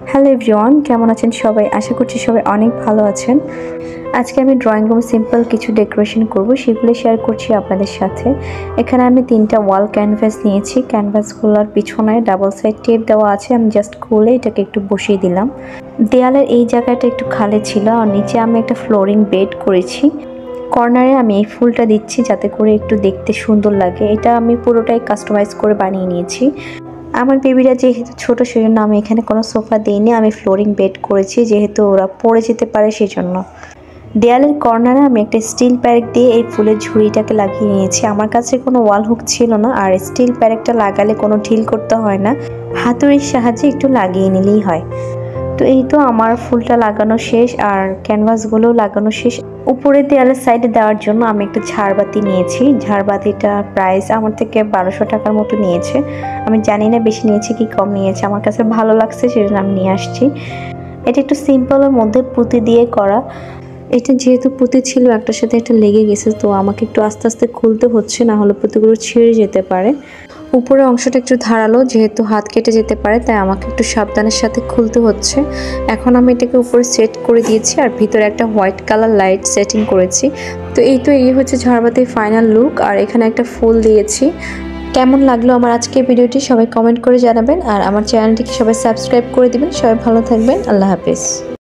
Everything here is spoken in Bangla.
হ্যালো এভরিওয়ান, কেমন আছেন সবাই? আশা করছি সবাই অনেক ভালো আছেন। আজকে আমি ড্রয়িং রুমে সিম্পল কিছু ডেকোরেশন করব, সেগুলো শেয়ার করছি আপনাদের সাথে। এখানে আমি 3টা ওয়াল ক্যানভাস নিয়েছি। ক্যানভাসগুলোর পিছনে ডাবল সাইড টেপ দেওয়া আছে। আমি জাস্ট খুলে এটাকে একটু বসিয়ে দিলাম। দেয়ালের এই জায়গাটা একটু খালি ছিল আর নিচে আমি একটা ফ্লোরিং বেড করেছি। কর্নারে আমি এই ফুলটা দিচ্ছি যাতে করে একটু দেখতে সুন্দর লাগে। এটা আমি পুরোটাই কাস্টমাইজ করে বানিয়ে নিয়েছি। আমার বেবিরা যেহেতু ছোট সেজন্য আমি এখানে কোনো সোফা দিইনি, আমি ফ্লোরিং বেড করেছি যেহেতু ওরা পড়ে যেতে পারে সেজন্য। দেয়ালের কর্নারে আমি একটা স্টিল প্যারেক দিয়ে এই ফুলের ঝুড়িটাকে লাগিয়ে নিয়েছি। আমার কাছে কোনো ওয়াল হুক ছিল না, আর স্টিল প্যারেকটা লাগালে কোনো ঢিল করতে হয় না, হাতুড়ির সাহায্যে একটু লাগিয়ে নিলেই হয়। তো এই তো আমার ফুলটা লাগানো শেষ আর ক্যানভাসগুলো লাগানো শেষ। উপরে দেয়ালের সাইডে দেওয়ার জন্য আমি একটা ঝাড়বাতি নিয়েছি। ঝাড়বাতিটার প্রাইস আমার থেকে 1200 টাকার মতো নিয়েছে। আমি জানি না বেশি নিয়েছে কি কম নিয়েছে, আমার কাছে ভালো লাগছে সেজন্য আমি নিয়ে আসছি। এটা একটু সিম্পলের মধ্যে পুঁতি দিয়ে করা। এটা যেহেতু পুঁতি ছিল একটার সাথে একটা লেগে গেছে, তো আমাকে একটু আস্তে আস্তে খুলতে হচ্ছে, না হলে পুঁতিগুলো ছিঁড়ে যেতে পারে। উপরের অংশটা একটু ধারালো, যেহেতু হাত কেটে যেতে পারে তাই আমাকে একটু সাবধানের সাথে খুলতে হচ্ছে। এখন আমি এটাকে উপরে সেট করে দিয়েছি আর ভিতরে একটা হোয়াইট কালার লাইট সেটিং করেছি। তো এই হচ্ছে ঝাড়বাতির ফাইনাল লুক। আর এখানে একটা ফুল দিয়েছি। কেমন লাগলো আমার আজকের ভিডিওটি সবাই কমেন্ট করে জানাবেন, আর আমার চ্যানেলটিকে সবাই সাবস্ক্রাইব করে দিবেন। সবাই ভালো থাকবেন, আল্লাহ হাফেজ।